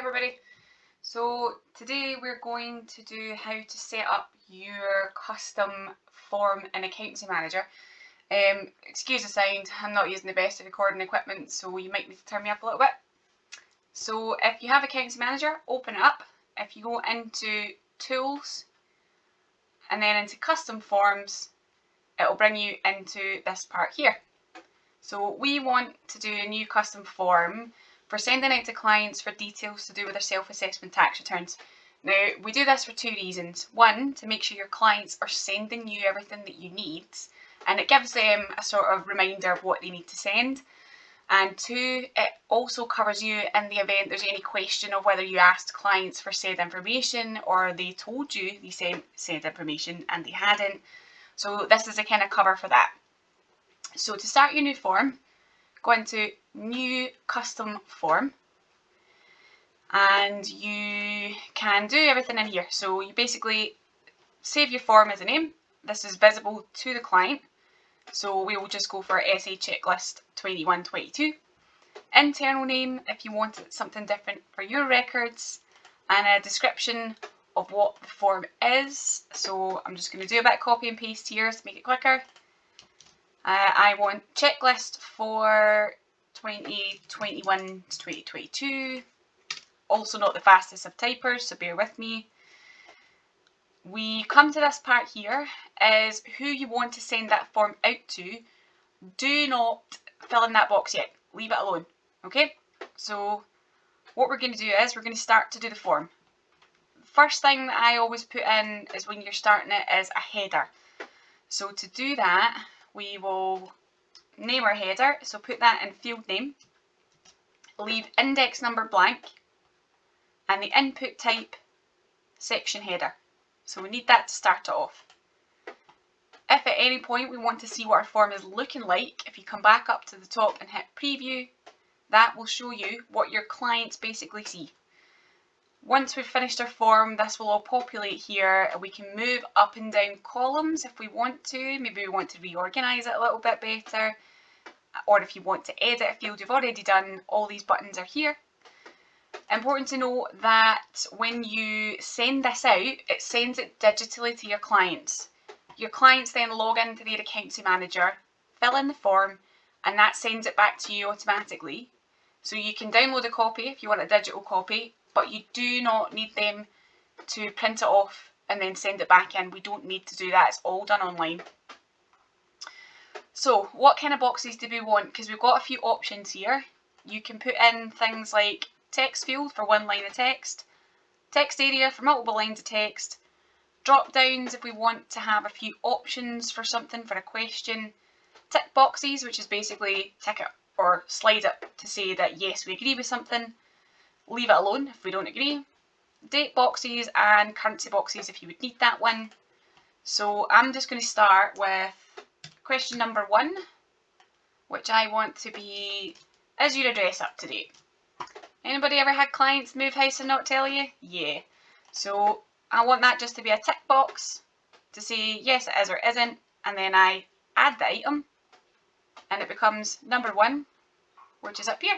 everybody. So today we're going to do how to set up your custom form in Accountancy Manager. Excuse the sound, I'm not using the best of recording equipment, so you might need to turn me up a little bit. So if you have Accountancy Manager, open it up. If you go into Tools and then into Custom Forms, it'll bring you into this part here. So we want to do a new custom form for sending out to clients for details to do with their self-assessment tax returns. Now, we do this for two reasons. One, to make sure your clients are sending you everything that you need, and it gives them a sort of reminder of what they need to send. And two, it also covers you in the event there's any question of whether you asked clients for said information or they told you they sent said information and they hadn't. So this is a kind of cover for that. So to start your new form, go into New Custom Form, and you can do everything in here. So you basically save your form as a name. This is visible to the client, so we will just go for SA Checklist 2122. Internal name if you want something different for your records, and a description of what the form is. So I'm just going to do a bit of copy and paste here to make it quicker. I want checklist for 2021 to 2022. Also not the fastest of typers, so bear with me. We come to this part here, is who you want to send that form out to. Do not fill in that box yet. Leave it alone. Okay? So what we're going to do is we're going to start to do the form. First thing that I always put in is when you're starting it is a header. So to do that, we will name our header, so put that in field name, leave index number blank, and the input type section header. So we need that to start it off. If at any point we want to see what our form is looking like, if you come back up to the top and hit preview, that will show you what your clients basically see. Once we've finished our form, this will all populate here, and we can move up and down columns if we want to. Maybe we want to reorganise it a little bit better, or if you want to edit a field you've already done, all these buttons are here. Important to note that when you send this out, it sends it digitally to your clients. Your clients then log into their Accountancy Manager, fill in the form, and that sends it back to you automatically. So you can download a copy if you want a digital copy, but you do not need them to print it off and then send it back in. We don't need to do that, it's all done online. So what kind of boxes do we want? Because we've got a few options here. You can put in things like text field for one line of text, text area for multiple lines of text, drop downs if we want to have a few options for something, for a question, tick boxes, which is basically tick it or slide it to say that yes, we agree with something, leave it alone if we don't agree, date boxes and currency boxes if you would need that one. So I'm just going to start with question number 1, which I want to be, is your address up to date? Anybody ever had clients move house and not tell you? Yeah. So I want that just to be a tick box to say yes it is or isn't, and then I add the item and it becomes number 1, which is up here.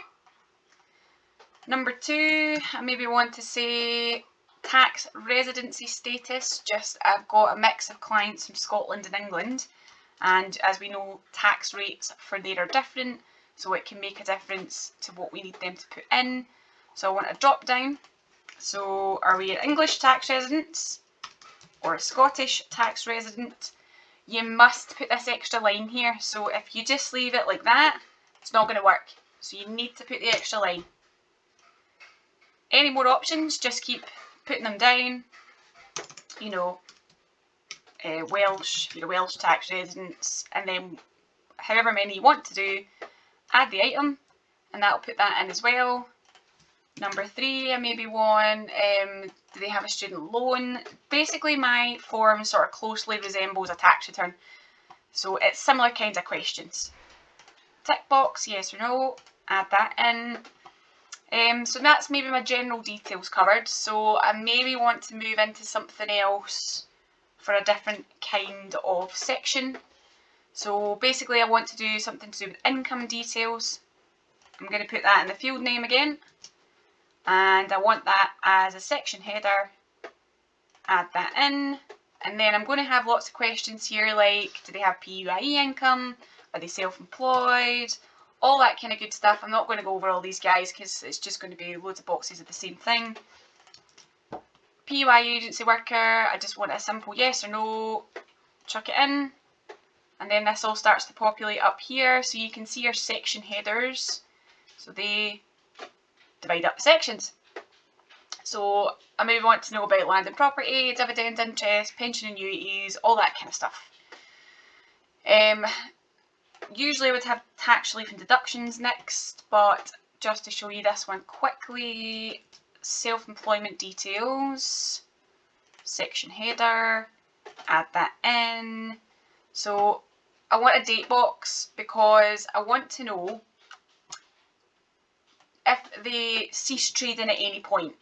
Number 2, I maybe want to say tax residency status. Just I've got a mix of clients from Scotland and England, and as we know, tax rates for there are different, so it can make a difference to what we need them to put in. So I want a drop down. So are we an English tax resident or a Scottish tax resident? You must put this extra line here. So if you just leave it like that, it's not going to work. So you need to put the extra line. Any more options, just keep putting them down. You know, Welsh, you're a Welsh tax residents, and then however many you want to do, add the item, and that'll put that in as well. Number 3, I maybe want, do they have a student loan? Basically my form sort of closely resembles a tax return, so it's similar kinds of questions. Tick box, yes or no, add that in. So that's maybe my general details covered. So I maybe want to move into something else for a different kind of section. So basically I want to do something to do with income details. I'm going to put that in the field name again. and I want that as a section header. Add that in, and then I'm going to have lots of questions here like, do they have PUIE income? Are they self-employed? All that kind of good stuff. I'm not going to go over all these guys because it's just going to be loads of boxes of the same thing. PUIE agency worker, I just want a simple yes or no, chuck it in, and then this all starts to populate up here, so you can see your section headers, so they divide up the sections. So I maybe want to know about land and property, dividend interest, pension annuities, all that kind of stuff. Usually I would have tax relief and deductions next, but just to show you this one quickly, self-employment details, section header, add that in. So I want a date box because I want to know if they cease trading at any point.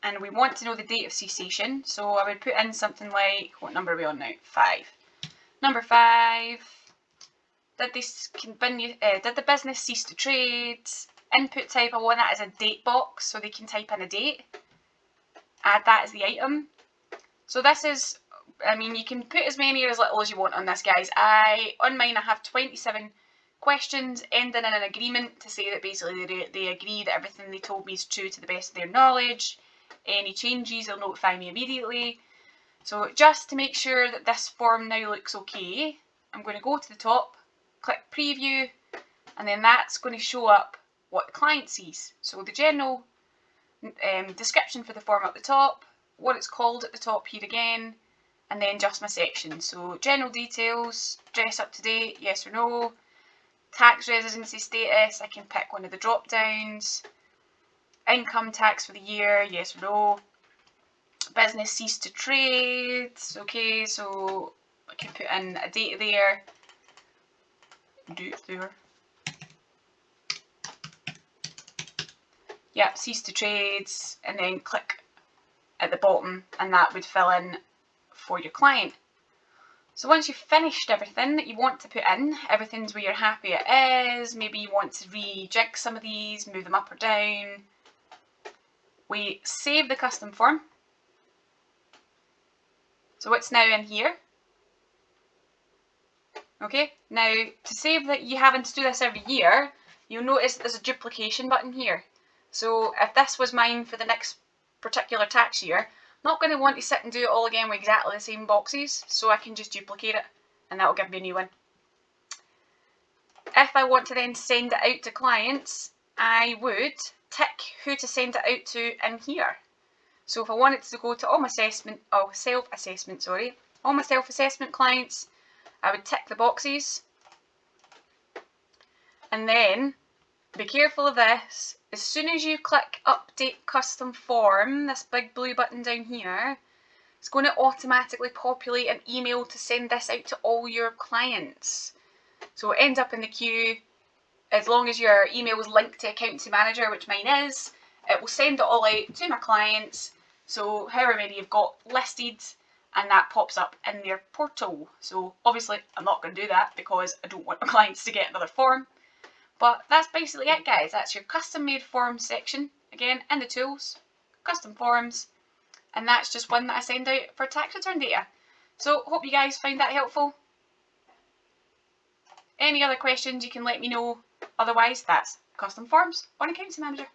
And we want to know the date of cessation, so I would put in something like, what number are we on now? 5. Number 5, did the business cease to trade? Input type, I want that as a date box, so they can type in a date. Add that as the item. So this is, I mean, you can put as many or as little as you want on this, guys. On mine I have 27 questions ending in an agreement to say that basically they agree that everything they told me is true to the best of their knowledge. Any changes, they'll notify me immediately. So just to make sure that this form now looks okay, I'm going to go to the top, click preview, and then that's going to show up what the client sees. So the general description for the form at the top, what it's called at the top here again, and then just my section. So general details, address up to date, yes or no, tax residency status, I can pick one of the drop downs, income tax for the year, yes or no, business ceased to trade, okay, so I can put in a date there, yep, cease to trade, and then click at the bottom and that would fill in for your client. So once you've finished everything that you want to put in, everything's where you're happy it is, maybe you want to rejig some of these, move them up or down, we save the custom form. So it's now in here. Okay, now to save that you having to do this every year, you'll notice there's a duplication button here. So if this was mine for the next particular tax year, I'm not going to want to sit and do it all again with exactly the same boxes, so I can just duplicate it and that will give me a new one. If I want to then send it out to clients, I would tick who to send it out to in here. So if I wanted to go to all my self-assessment clients, I would tick the boxes, and then be careful of this. As soon as you click update custom form, this big blue button down here, it's going to automatically populate an email to send this out to all your clients. So it ends up in the queue. As long as your email is linked to Accountancy Manager, which mine is, it will send it all out to my clients. So however many you've got listed, and that pops up in their portal. So obviously I'm not going to do that because I don't want my clients to get another form. But that's basically it, guys. That's your custom made form section. Again, in the tools, custom forms, and that's just one that I send out for tax return data. So hope you guys find that helpful. Any other questions you can let me know. Otherwise, that's custom forms on Accountancy Manager.